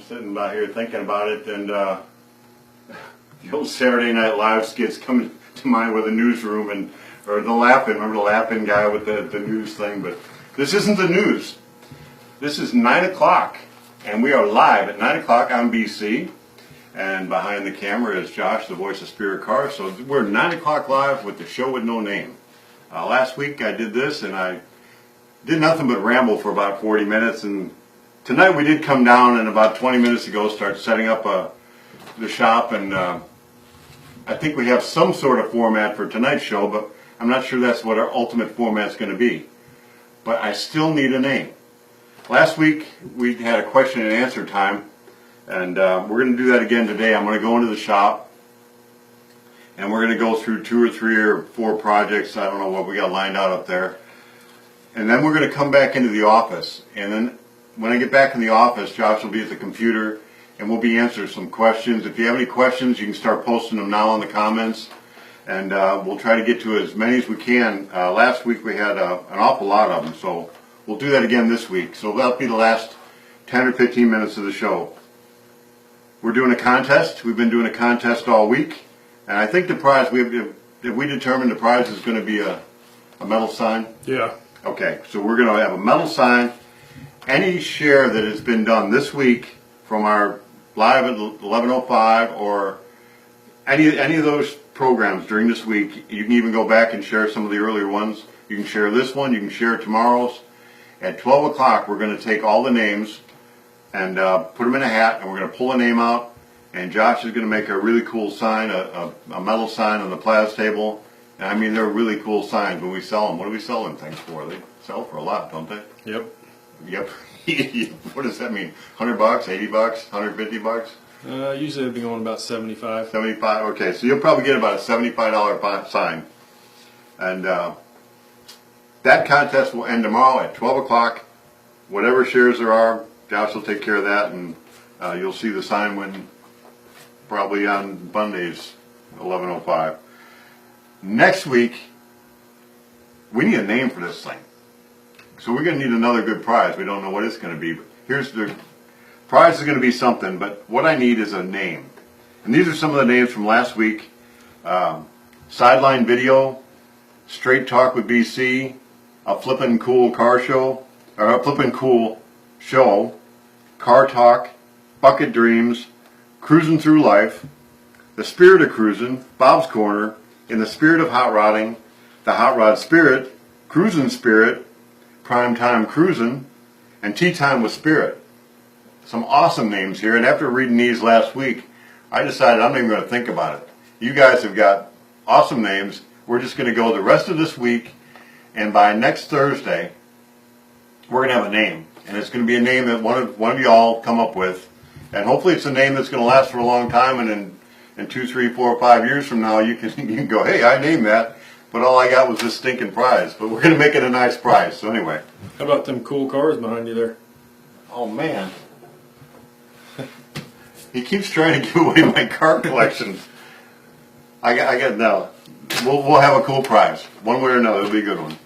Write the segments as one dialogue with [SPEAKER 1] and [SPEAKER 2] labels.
[SPEAKER 1] sitting by here thinking about it, and the old Saturday Night Live skits come to mind with the newsroom or the Lappin. Remember the Lappin guy with the news thing? But this isn't the news. This is 9 o'clock, and we are live at 9 o'clock on BC. And behind the camera is Josh, the voice of Spirit Cars. So we're 9 o'clock live with the show with no name. Last week I did this, and I did nothing but ramble for about 40 minutes. And tonight we did come down, and about 20 minutes ago start setting up the shop. And I think we have some sort of format for tonight's show, but I'm not sure that's what our ultimate format's going to be. But I still need a name. Last week we had a question and answer time. And we're going to do that again today. I'm going to go into the shop, and we're going to go through 2 or 3 or 4 projects. I don't know what we got lined out up there. And then we're going to come back into the office. And then when I get back in the office, Josh will be at the computer, and we'll be answering some questions. If you have any questions, you can start posting them now in the comments. And we'll try to get to as many as we can. Last week we had an awful lot of them, so we'll do that again this week. So that'll be the last 10 or 15 minutes of the show. We're doing a contest. We've been doing a contest all week, and I think the prize, if we determine the prize is going to be a metal sign?
[SPEAKER 2] Yeah.
[SPEAKER 1] Okay, so we're going to have a metal sign. Any share that has been done this week from our live at 11:05 or any of those programs during this week, you can even go back and share some of the earlier ones. You can share this one, you can share tomorrow's. At 12 o'clock, we're going to take all the names and put them in a hat, and we're going to pull a name out, and Josh is going to make a really cool sign, a metal sign on the Plaz table. And I mean, they're really cool signs when we sell them. What do we sell them things for? They sell for a lot, don't they?
[SPEAKER 2] Yep.
[SPEAKER 1] Yep. What does that mean? $100, $80, $150?
[SPEAKER 2] Usually they've been going about 75.
[SPEAKER 1] 75. Okay, so you'll probably get about a $75 sign, and that contest will end tomorrow at 12 o'clock. Whatever shares there are, Josh will take care of that, and you'll see the sign when probably on Mondays, 11:05. Next week, we need a name for this thing. So we're going to need another good prize. We don't know what it's going to be. But here's the prize is going to be something, but what I need is a name. And these are some of the names from last week. Sideline Video, Straight Talk with BC, A Flippin' Cool Car Show, or A Flippin' Cool Show, Car Talk, Bucket Dreams, Cruising Through Life, The Spirit of Cruising, Bob's Corner, In the Spirit of Hot Rodding, The Hot Rod Spirit, Cruising Spirit, Prime Time Cruising, and Tea Time with Spirit. Some awesome names here, and after reading these last week, I decided I'm not even going to think about it. You guys have got awesome names. We're just going to go the rest of this week, and by next Thursday, we're going to have a name. And it's going to be a name that one of y'all come up with. And hopefully it's a name that's going to last for a long time, and in 2, 3, 4, 5 years from now, you can go, hey, I named that, but all I got was this stinking prize. But we're going to make it a nice prize. So anyway.
[SPEAKER 2] How about them cool cars behind you there?
[SPEAKER 1] Oh, man. He keeps trying to give away my car collection. I got now. We'll have a cool prize. One way or another, it'll be a good one.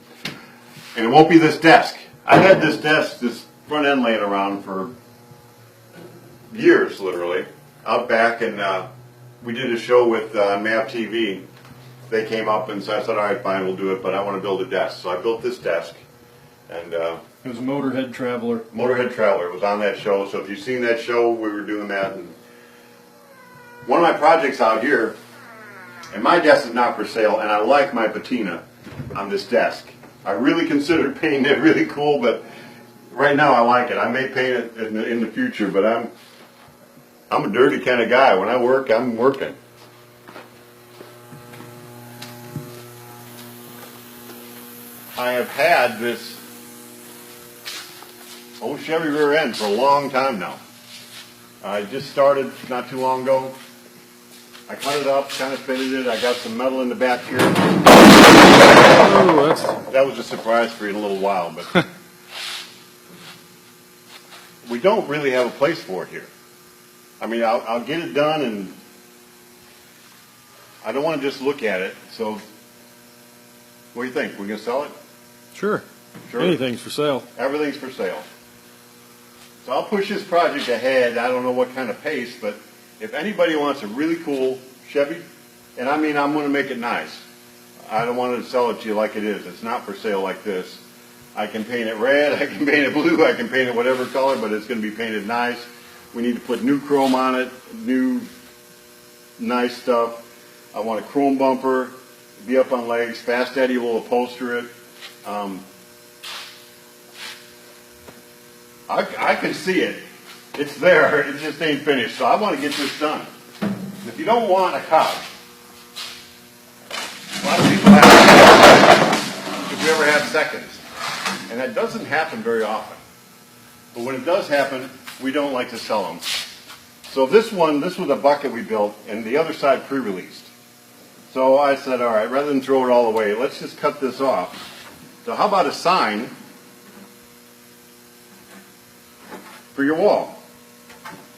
[SPEAKER 1] And it won't be this desk. I've had this desk, this front end laying around for years, literally, out back, and we did a show with MAV TV. They came up, and so I said, all right, fine, we'll do it, but I want to build a desk. So I built this desk, and
[SPEAKER 2] it was a Motorhead Traveler.
[SPEAKER 1] Motorhead Traveler was on that show, so if you've seen that show, we were doing that. And one of my projects out here, and my desk is not for sale, and I like my patina on this desk. I really considered painting it really cool, but right now I like it. I may paint it in the future, but I'm a dirty kind of guy. When I work, I'm working. I have had this old Chevy rear end for a long time now. I just started not too long ago. I cut it up, kind of fitted it. I got some metal in the back here.
[SPEAKER 2] Oh,
[SPEAKER 1] that was a surprise for you in a little while, but we don't really have a place for it here. I mean, I'll get it done, and I don't want to just look at it. So, what do you think? We gonna sell it?
[SPEAKER 2] Sure.
[SPEAKER 1] Sure.
[SPEAKER 2] Anything's for sale.
[SPEAKER 1] Everything's for sale. So I'll push this project ahead. I don't know what kind of pace, but if anybody wants a really cool Chevy, and I mean, I'm going to make it nice. I don't want to sell it to you like it is. It's not for sale like this. I can paint it red, I can paint it blue, I can paint it whatever color, but it's going to be painted nice. We need to put new chrome on it, new nice stuff. I want a chrome bumper, be up on legs. Fast Eddie will upholster it. I can see it. It's there. It just ain't finished. So I want to get this done. If you don't want a couch, a lot of people have, if you ever have seconds, and that doesn't happen very often. But when it does happen, we don't like to sell them. So this was a bucket we built, and the other side pre-released. So I said, all right, rather than throw it all away, let's just cut this off. So how about a sign for your wall?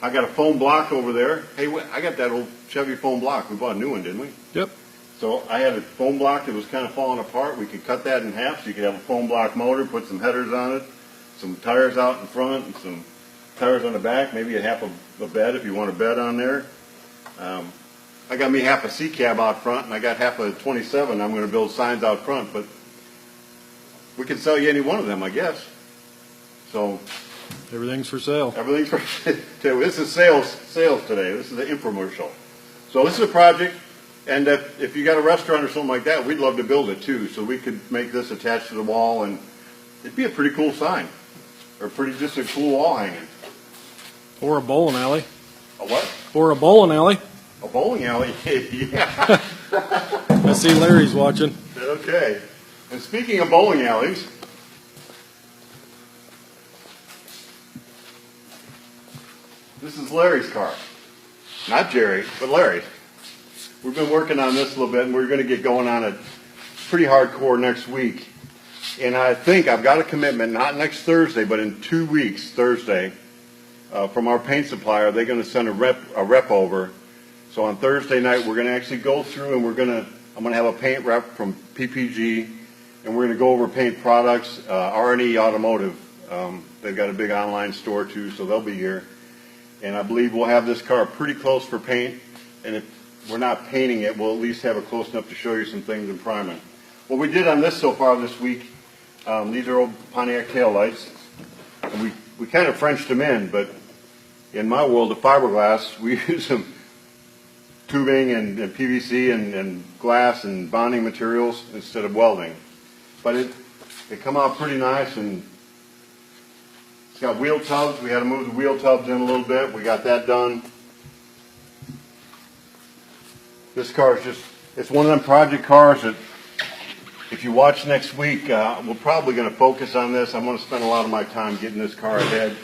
[SPEAKER 1] I got a foam block over there. Hey, I got that old Chevy foam block. We bought a new one, didn't we?
[SPEAKER 2] Yep.
[SPEAKER 1] So I had a foam block that was kind of falling apart. We could cut that in half so you could have a foam block motor, put some headers on it, some tires out in front, and some tires on the back, maybe a half a bed if you want a bed on there. I got me half a C cab out front, and I got half a 27. I'm going to build signs out front, but we can sell you any one of them, I guess. So
[SPEAKER 2] Everything's for sale.
[SPEAKER 1] everything's for this is sales today. This is an infomercial. So this is a project, and if you got a restaurant or something like that, we'd love to build it too. So we could make this attached to the wall, and it'd be a pretty cool sign, or just a cool wall hanging.
[SPEAKER 2] Or a bowling alley.
[SPEAKER 1] A what?
[SPEAKER 2] Or a bowling alley.
[SPEAKER 1] A bowling alley? Yeah.
[SPEAKER 2] I see Larry's watching.
[SPEAKER 1] Okay. And speaking of bowling alleys, this is Larry's car. Not Jerry, but Larry. We've been working on this a little bit, and we're going to get going on it pretty hardcore next week. And I think I've got a commitment, not next Thursday, but in 2 weeks, Thursday, from our paint supplier. They're going to send a rep over. So on Thursday night, we're going to actually go through, and I'm going to have a paint rep from PPG, and we're going to go over paint products. R&E Automotive, they've got a big online store too, so they'll be here. And I believe we'll have this car pretty close for paint, and if we're not painting it, we'll at least have it close enough to show you some things in priming. What we did on this so far this week, these are old Pontiac taillights, and we kind of Frenched them in, but in my world of fiberglass, we use some tubing and PVC and glass and bonding materials instead of welding. But it come out pretty nice, and it's got wheel tubs. We had to move the wheel tubs in a little bit. We got that done. This car is it's one of them project cars that if you watch next week, we're probably going to focus on this. I'm going to spend a lot of my time getting this car ahead.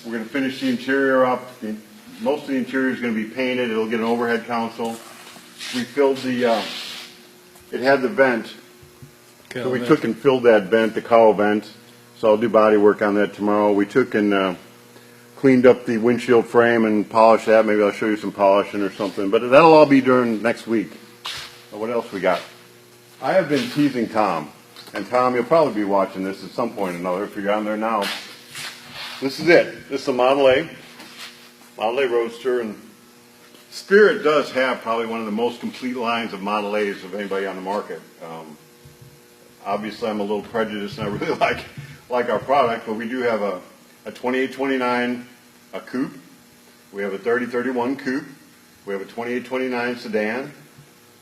[SPEAKER 1] We're going to finish the interior up. Most of the interior is going to be painted. It'll get an overhead console. We filled it had the vent. So we took and filled that vent, the cowl vent. So I'll do body work on that tomorrow. We took and cleaned up the windshield frame and polished that. Maybe I'll show you some polishing or something. But that'll all be during next week. What else we got? I have been teasing Tom. And Tom, you'll probably be watching this at some point or another if you're on there now. This is it. This is a Model A Roadster, and Spirit does have probably one of the most complete lines of Model A's of anybody on the market. Obviously, I'm a little prejudiced, and I really like our product, but we do have a 2829 coupe. We have a 3031 coupe. We have a 2829 sedan.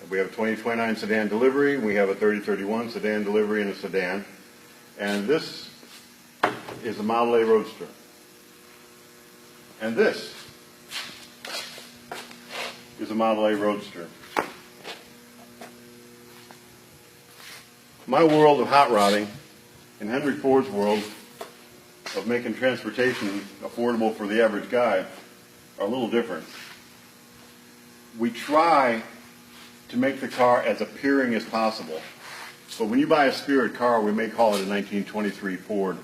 [SPEAKER 1] We have a 2029 sedan delivery. We have a 3031 sedan delivery and a sedan. And this is a Model A Roadster. And this is a Model A Roadster. My world of hot rodding and Henry Ford's world of making transportation affordable for the average guy are a little different. We try to make the car as appearing as possible. But when you buy a Spirit car, we may call it a 1923 Ford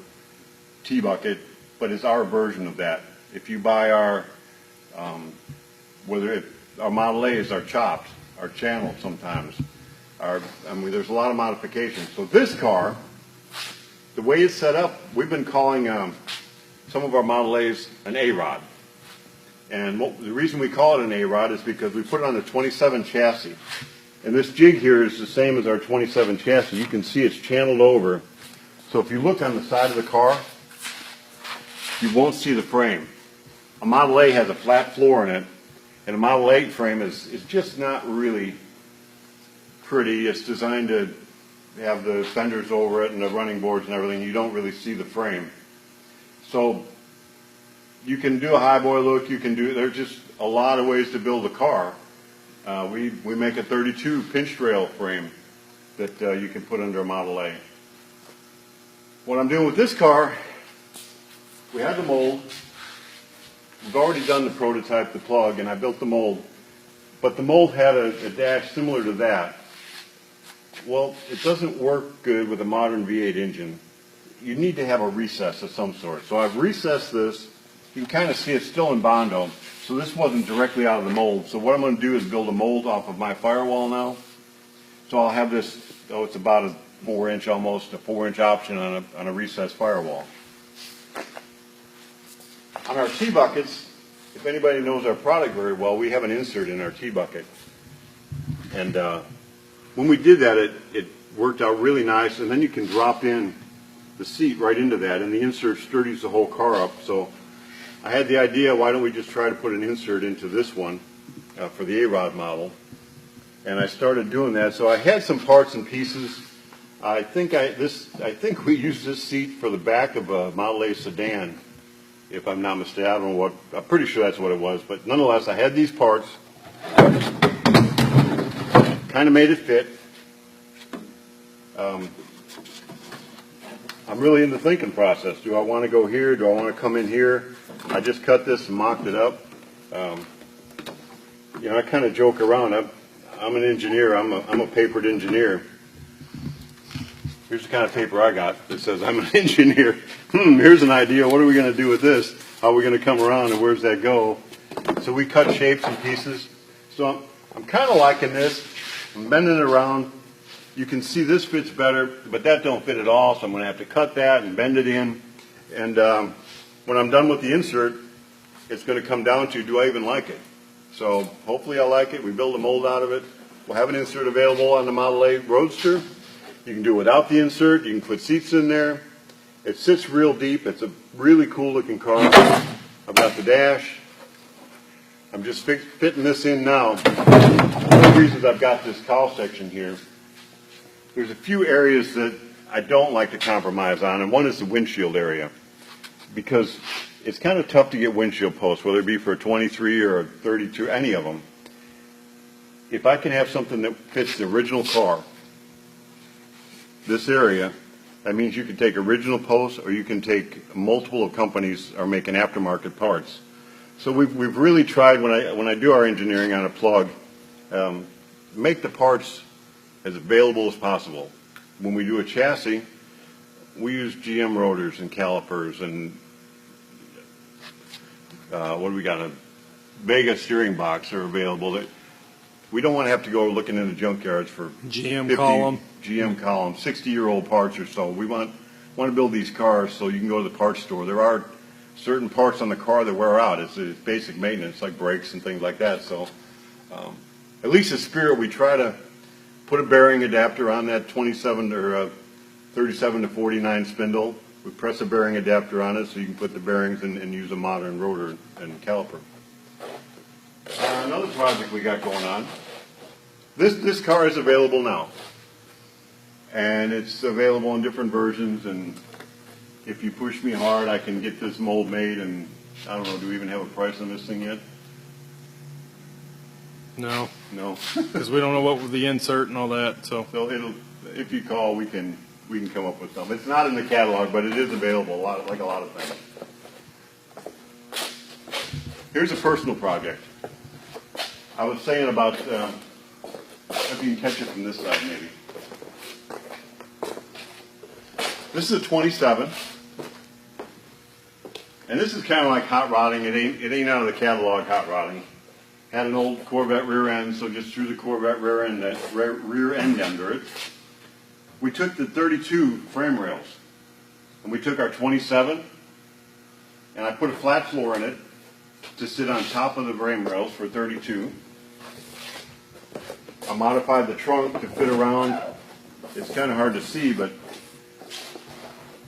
[SPEAKER 1] T-Bucket, but it's our version of that. If you buy our Model A's are chopped, are channeled sometimes. There's a lot of modifications. So this car the way it's set up, we've been calling some of our Model A's an A-Rod. And the reason we call it an A-Rod is because we put it on the 27 chassis. And this jig here is the same as our 27 chassis. You can see it's channeled over. So if you look on the side of the car, you won't see the frame. A Model A has a flat floor in it, and a Model 8 frame is just not really pretty. It's designed to have the fenders over it and the running boards and everything. You don't really see the frame. So you can do a highboy look. There's just a lot of ways to build a car. We make a 32 pinch rail frame that you can put under a Model A. What I'm doing with this car, we had the mold. We've already done the prototype, the plug, and I built the mold. But the mold had a dash similar to that. Well, it doesn't work good with a modern V8 engine. You need to have a recess of some sort. So I've recessed this. You can kind of see it's still in Bondo. So this wasn't directly out of the mold. So what I'm going to do is build a mold off of my firewall now. So I'll have this, it's about a 4-inch, almost a 4-inch option on a recessed firewall. On our T-buckets, if anybody knows our product very well, we have an insert in our T-bucket. And when we did that, it worked out really nice, and then you can drop in the seat right into that, and the insert sturdies the whole car up. So I had the idea, why don't we just try to put an insert into this one for the A-Rod model, and I started doing that. So I had some parts and pieces. I think we used this seat for the back of a Model A sedan, if I'm not mistaken. I don't know what, I'm pretty sure that's what it was, but nonetheless, I had these parts. Kind of made it fit. I'm really in the thinking process. Do I want to go here? Do I want to come in here? I just cut this and mocked it up. I kind of joke around. I'm an engineer. I'm a papered engineer. Here's the kind of paper I got that says I'm an engineer. Here's an idea. What are we going to do with this? How are we going to come around, and where's that go? So we cut shapes and pieces. So I'm kind of liking this. I'm bending it around. You can see this fits better, but that don't fit at all, so I'm going to have to cut that and bend it in. And when I'm done with the insert, it's going to come down to, do I even like it? So hopefully I like it. We build a mold out of it. We'll have an insert available on the Model A Roadster. You can do it without the insert. You can put seats in there. It sits real deep. It's a really cool looking car. I've got the dash. I'm just fitting this in now. One of the reasons I've got this cowl section here, there's a few areas that I don't like to compromise on, and one is the windshield area, because it's kind of tough to get windshield posts, whether it be for a 23 or a 32, any of them. If I can have something that fits the original car, this area, that means you can take original posts, or you can take multiple of companies are making aftermarket parts. So we've really tried, when I do our engineering on a plug, make the parts as available as possible. When we do a chassis, we use GM rotors and calipers and what do we got? A Vega steering box are available. We don't want to have to go looking in the junkyards for
[SPEAKER 2] GM column,
[SPEAKER 1] 60-year-old parts or so. We want to build these cars so you can go to the parts store. There are certain parts on the car that wear out. It's basic maintenance, like brakes and things like that. So at least in spirit, we try to put a bearing adapter on that 27 or 37 to 49 spindle. We press a bearing adapter on it so you can put the bearings and use a modern rotor and caliper. Another project we got going on. This car is available now, and it's available in different versions. And if you push me hard, I can get this mold made. And I don't know, do we even have a price on this thing yet?
[SPEAKER 2] No,
[SPEAKER 1] No.
[SPEAKER 2] because we don't know what with the insert and all that. So
[SPEAKER 1] So if you call, we can come up with something. It's not in the catalog, but it is available. Like a lot of things. Here's a personal project. I was saying about, if you can catch it from this side maybe. This is a 27. And this is kind of like hot rodding. It ain't out of the catalog hot rodding. Had an old Corvette rear end, so just threw the Corvette rear end under it. We took the 32 frame rails and we took our 27, and I put a flat floor in it to sit on top of the frame rails for 32. I modified the trunk to fit around. It's kind of hard to see, but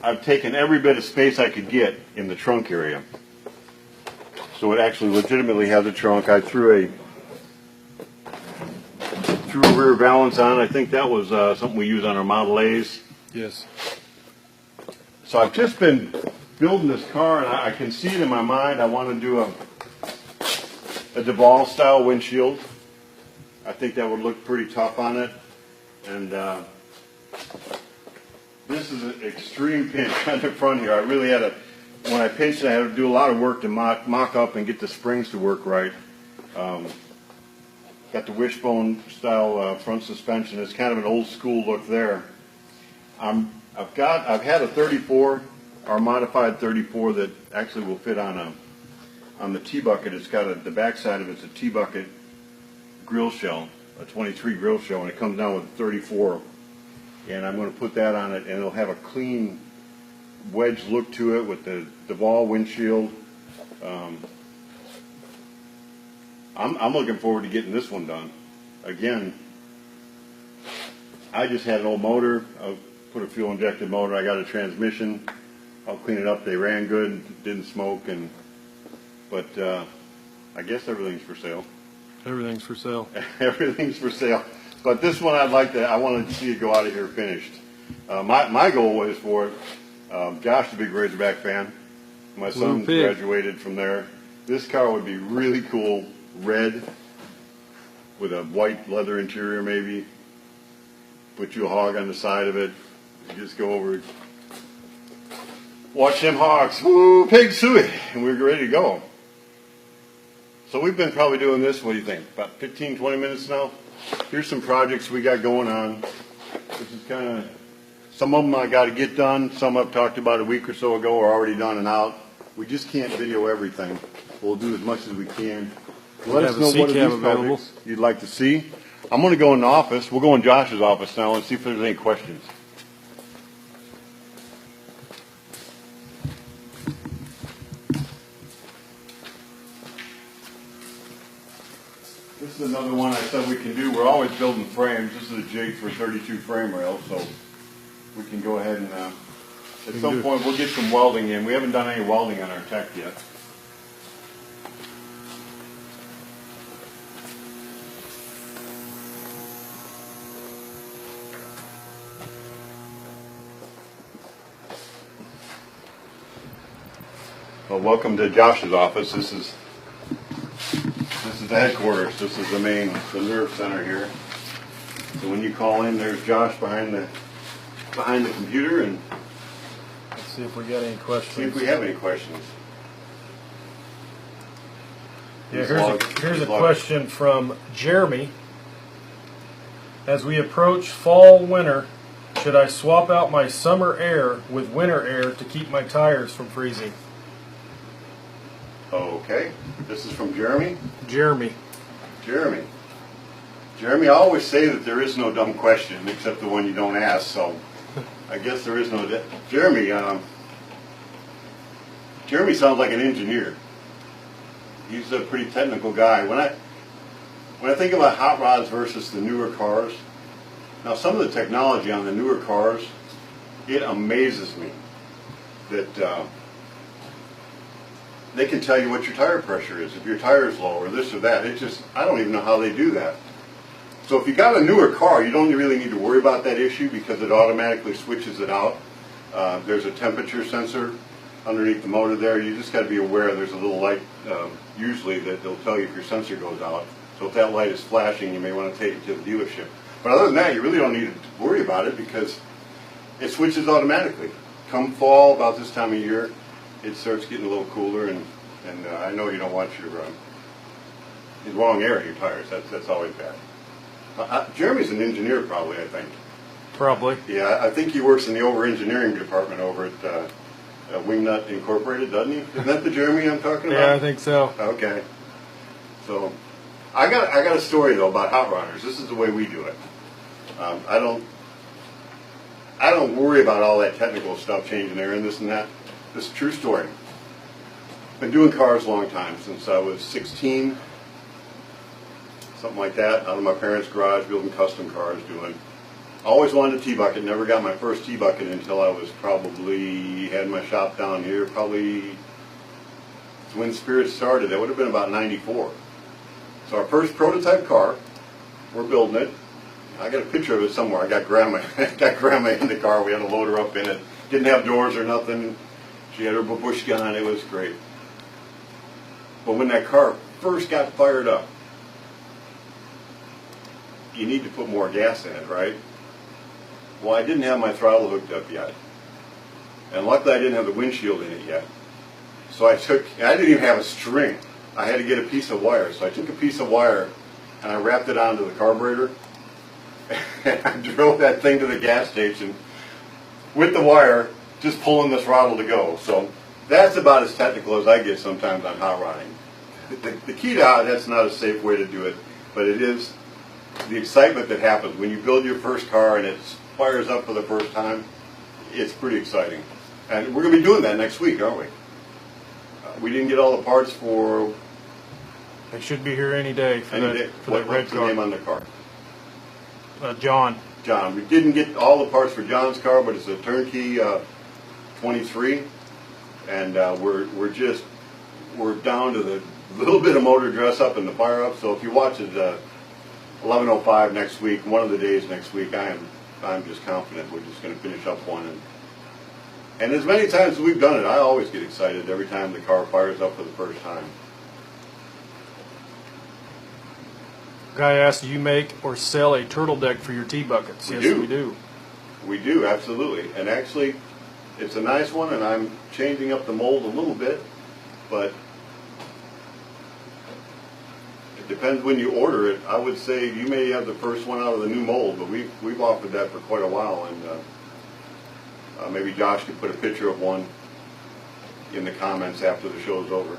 [SPEAKER 1] I've taken every bit of space I could get in the trunk area. So it actually legitimately has a trunk. I threw a rear balance on. I think that was something we use on our Model A's.
[SPEAKER 2] Yes.
[SPEAKER 1] So I've just been building this car, and I can see it in my mind. I want to do a Duval style windshield. I think that would look pretty tough on it. And this is an extreme pinch on the front here. I really had when I pinched it, I had to do a lot of work to mock up and get the springs to work right. Got the wishbone style front suspension. It's kind of an old school look there. I've had a 34, or modified 34 that actually will fit on the T-bucket. It's got the back side of it's a T-bucket grill shell, a 23 grill shell, and it comes down with a 34. And I'm going to put that on it, and it'll have a clean wedge look to it with the Duval windshield. I'm looking forward to getting this one done. Again, I just had an old motor. I put a fuel injected motor. I got a transmission. I'll clean it up. They ran good, didn't smoke, but I guess everything's for sale.
[SPEAKER 2] Everything's for sale.
[SPEAKER 1] Everything's for sale. But this one, I wanted to see it go out of here finished. My goal was for it. Josh, the big Razorback fan. My son graduated from there. This car would be really cool, red, with a white leather interior maybe. Put you a hog on the side of it. You just go over, watch them hogs, woo, pig suey, and we're ready to go. So we've been probably doing this, what do you think, about 15, 20 minutes now? Here's some projects we got going on. This is kind of, some of them I got to get done. Some I've talked about a week or so ago are already done and out. We just can't video everything. We'll do as much as we can. Let us know what of these projects you'd like to see. I'm going to go in the office. We'll go in Josh's office now and see if there's any questions. This is another one I said we can do. We're always building frames. This is a jig for 32 frame rails, so we can go ahead and at some point we'll get some welding in. We haven't done any welding on our tech yet. Well, welcome to Josh's office. This is the headquarters. This is the nerve center here. So when you call in, there's Josh behind the computer, and
[SPEAKER 2] Let's see if we got any questions.
[SPEAKER 1] see if we have any questions.
[SPEAKER 2] Yeah, here's a question from Jeremy. As we approach fall, winter, should I swap out my summer air with winter air to keep my tires from freezing?
[SPEAKER 1] Okay, this is from Jeremy.
[SPEAKER 2] Jeremy.
[SPEAKER 1] Jeremy, I always say that there is no dumb question except the one you don't ask. So I guess there is no. Jeremy sounds like an engineer. He's a pretty technical guy. When I think about hot rods versus the newer cars, now some of the technology on the newer cars, it amazes me that they can tell you what your tire pressure is, if your tire is low or this or that. I don't even know how they do that. So if you got a newer car, you don't really need to worry about that issue because it automatically switches it out. There's a temperature sensor underneath the motor there. You just got to be aware there's a little light usually that they'll tell you if your sensor goes out. So if that light is flashing, you may want to take it to the dealership. But other than that, you really don't need to worry about it because it switches automatically. Come fall, about this time of year, it starts getting a little cooler, and I know you don't want your wrong air in your tires. That's always bad. Jeremy's an engineer, probably. I think.
[SPEAKER 2] Probably.
[SPEAKER 1] Yeah, I think he works in the over-engineering department over at Wingnut Incorporated, doesn't he? Isn't that the Jeremy I'm talking about?
[SPEAKER 2] Yeah, I think so.
[SPEAKER 1] Okay. So, I got a story though about hot rodders. This is the way we do it. I don't worry about all that technical stuff, changing air and this and that. This is a true story. Been doing cars a long time, since I was 16, something like that, out of my parents' garage, building custom cars, always wanted a T-bucket, never got my first T-bucket until I was probably, had my shop down here, probably when Spirit started. That would have been about 94. So our first prototype car, we're building it. I got a picture of it somewhere. I got grandma, in the car. We had to load her up in it. Didn't have doors or nothing. She had her babushka on. It was great. But when that car first got fired up, you need to put more gas in it, right? Well, I didn't have my throttle hooked up yet. And luckily I didn't have the windshield in it yet. So I didn't even have a string. I had to get a piece of wire. So I took a piece of wire and I wrapped it onto the carburetor. And I drove that thing to the gas station with the wire, just pulling the throttle to go. So that's about as technical as I get sometimes on hot rodding. The key to that's not a safe way to do it, but it is the excitement that happens when you build your first car and it fires up for the first time. It's pretty exciting. And we're going to be doing that next week, aren't we? We didn't get all the parts for...
[SPEAKER 2] They should be here any day for that red car.
[SPEAKER 1] What's the name on the car?
[SPEAKER 2] John.
[SPEAKER 1] John. We didn't get all the parts for John's car, but it's a turnkey 23, and we're down to the little bit of motor dress up and the fire up. So if you watch it 11:05 next week, one of the days next week, I'm just confident we're just going to finish up one. And as many times as we've done it, I always get excited every time the car fires up for the first time.
[SPEAKER 2] Guy asked, do you make or sell a turtle deck for your T-buckets? Yes, we do.
[SPEAKER 1] We do, absolutely. And actually, it's a nice one, and I'm changing up the mold a little bit, but it depends when you order it. I would say you may have the first one out of the new mold, but we've offered that for quite a while, and maybe Josh could put a picture of one in the comments after the show's over.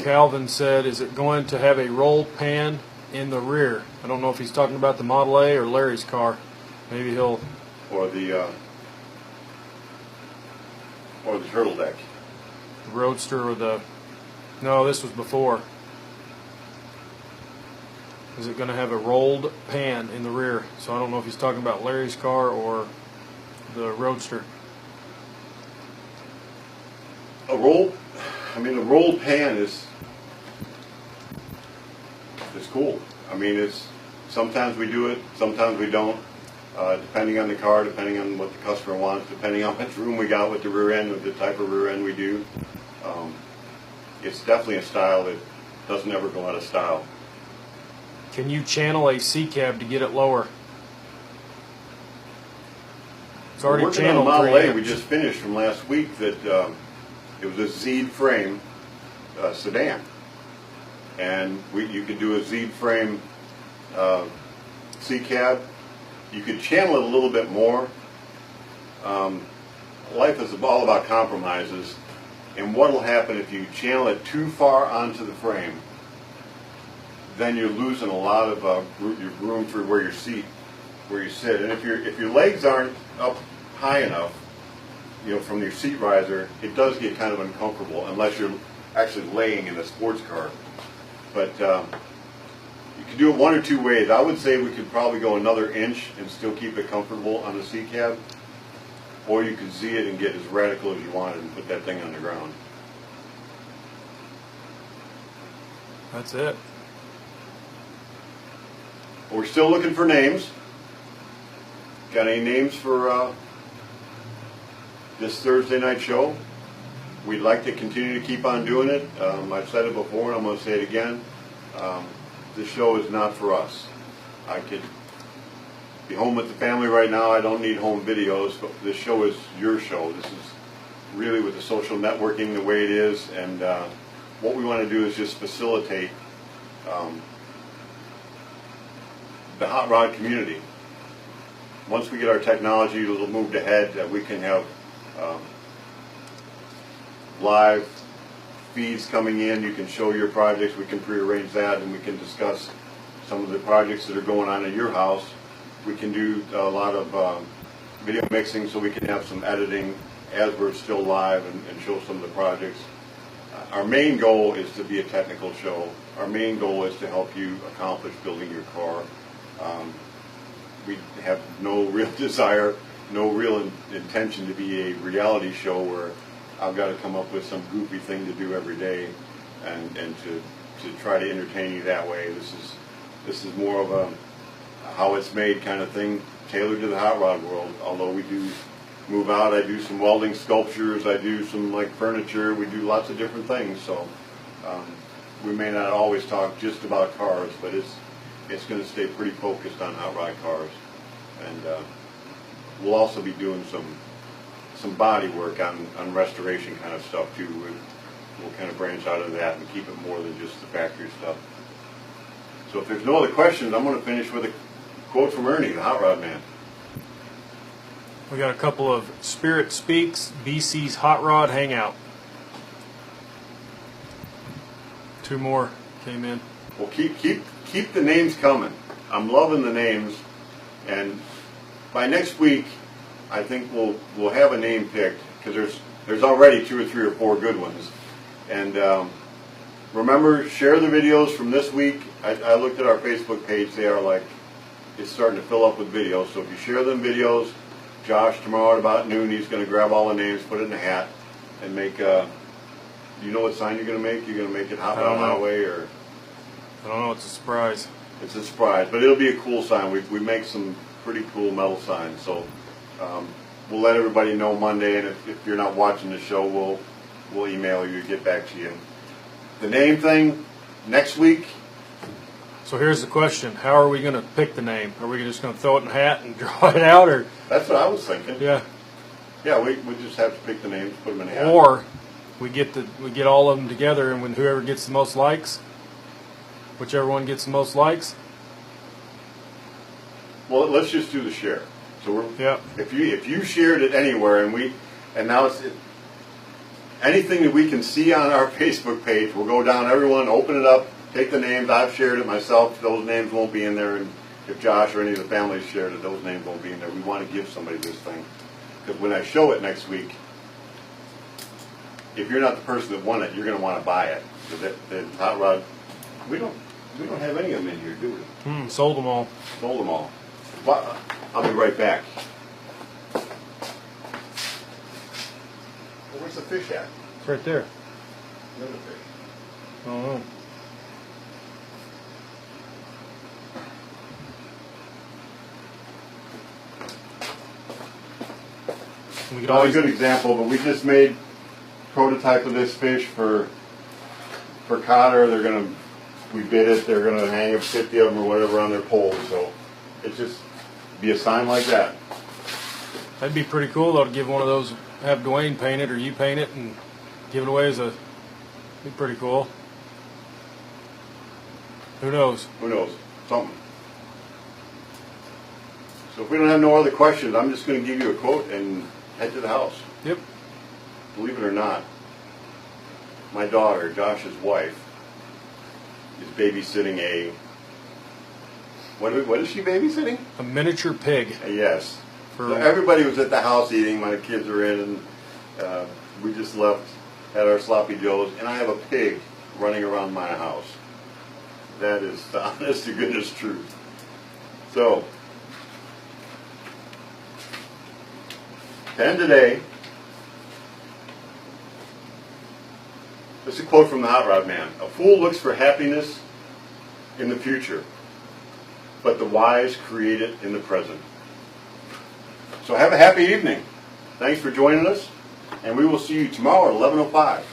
[SPEAKER 2] Calvin said, is it going to have a roll pan in the rear? I don't know if he's talking about the Model A or Larry's car. Maybe he'll...
[SPEAKER 1] Or the turtle deck.
[SPEAKER 2] The Roadster or the... No, this was before. Is it going to have a rolled pan in the rear? So I don't know if he's talking about Larry's car or the Roadster.
[SPEAKER 1] A roll... I mean, the rolled pan is cool. I mean, sometimes we do it, sometimes we don't, depending on the car, depending on what the customer wants, depending on how much room we got with the rear end, with the type of rear end we do. It's definitely a style that doesn't ever go out of style.
[SPEAKER 2] Can you channel a C-cab to get it lower? It's already
[SPEAKER 1] We're working
[SPEAKER 2] channeled.
[SPEAKER 1] on a Model A we just finished from last week that it was a Z frame sedan, and you could do a Z frame C-cab. You could channel it a little bit more. Life is all about compromises, and what will happen if you channel it too far onto the frame? Then you're losing a lot of your room for where you sit, and if your legs aren't up high enough, from your seat riser, it does get kind of uncomfortable unless you're actually laying in a sports car. But you can do it one or two ways. I would say we could probably go another inch and still keep it comfortable on the seat cab, or you could Z it and get as radical as you wanted and put that thing on the ground.
[SPEAKER 2] That's it.
[SPEAKER 1] We're still looking for names. Got any names for this Thursday night show? We'd like to continue to keep on doing it. I've said it before and I'm going to say it again. This show is not for us. I could be home with the family right now. I don't need home videos, but this show is your show. This is really with the social networking the way it is, and what we want to do is just facilitate the hot rod community. Once we get our technology a little moved ahead, that we can have live feeds coming in. You can show your projects. We can prearrange that, and we can discuss some of the projects that are going on at your house We can do a lot of video mixing, so we can have some editing as we're still live and show some of the projects. Our main goal is to be a technical show. Our main goal is to help you accomplish building your car. We have no real desire, no real intention to be a reality show where I've got to come up with some goofy thing to do every day and to try to entertain you that way. This is more of a how it's made kind of thing, tailored to the hot rod world. Although we do move out, I do some welding sculptures, I do some like furniture, we do lots of different things. So we may not always talk just about cars, but it's going to stay pretty focused on hot rod cars. And we'll also be doing some body work on restoration kind of stuff too. We'll kind of branch out of that and keep it more than just the factory stuff. So if there's no other questions, I'm going to finish with a quote from Ernie, the Hot Rod Man.
[SPEAKER 2] We got a couple of Spirit Speaks, BC's Hot Rod Hangout. 2 more came in.
[SPEAKER 1] Well, keep the names coming. I'm loving the names, and by next week, I think we'll have a name picked, because there's already 2 or 3 or 4 good ones. And remember, share the videos from this week. I looked at our Facebook page. They are like, it's starting to fill up with videos. So if you share them videos, Josh tomorrow at about noon, he's going to grab all the names, put it in a hat, and make. Do you know what sign you're going to make? You're going to make it Hot Rod Highway, or?
[SPEAKER 2] I don't know. It's a surprise.
[SPEAKER 1] It's a surprise, but it'll be a cool sign. We make some pretty cool metal signs. So we'll let everybody know Monday, and if you're not watching the show, we'll email you, get back to you. The name thing next week.
[SPEAKER 2] So here's the question: how are we going to pick the name? Are we just going to throw it in a hat and draw it out, or?
[SPEAKER 1] That's what I was thinking.
[SPEAKER 2] Yeah.
[SPEAKER 1] Yeah, we just have to pick the names, put them in a hat.
[SPEAKER 2] Or we get all of them together, and when whoever gets the most likes, whichever one gets the most likes.
[SPEAKER 1] Well, let's just do the share. So
[SPEAKER 2] Yeah.
[SPEAKER 1] If you shared it anywhere, and now it's anything that we can see on our Facebook page, we'll go down, everyone, open it up, take the names. I've shared it myself. Those names won't be in there, and if Josh or any of the families shared it, those names won't be in there. We want to give somebody this thing, because when I show it next week, if you're not the person that won it, you're going to want to buy it. So that Hot Rod, we don't have any of them in here, do we?
[SPEAKER 2] Sold them all.
[SPEAKER 1] Sold them all. Well, I'll be right back. Well, where's the fish at?
[SPEAKER 2] It's right there.
[SPEAKER 1] Another fish.
[SPEAKER 2] I don't know. We could
[SPEAKER 1] Not a
[SPEAKER 2] always
[SPEAKER 1] good example, but we just made prototype of this fish for Cotter. We bid it. They're gonna hang up 50 of them or whatever on their poles. So it's just be a sign like that.
[SPEAKER 2] That'd be pretty cool though to give one of those, have Dwayne paint it or you paint it and give it away as a. Be pretty cool. Who knows?
[SPEAKER 1] Who knows? Something. So if we don't have no other questions, I'm just going to give you a quote and head to the house.
[SPEAKER 2] Yep.
[SPEAKER 1] Believe it or not, my daughter, Josh's wife, is babysitting a. What is she babysitting?
[SPEAKER 2] A miniature pig.
[SPEAKER 1] Yes.
[SPEAKER 2] For
[SPEAKER 1] So everybody was at the house eating. My kids are in, and we just left, had our sloppy joes, and I have a pig running around my house. That is the honest to goodness truth. So, 10 today. This is a quote from the Hot Rod Man. A fool looks for happiness in the future, but the wise create it in the present. So have a happy evening. Thanks for joining us, and we will see you tomorrow at 11:05.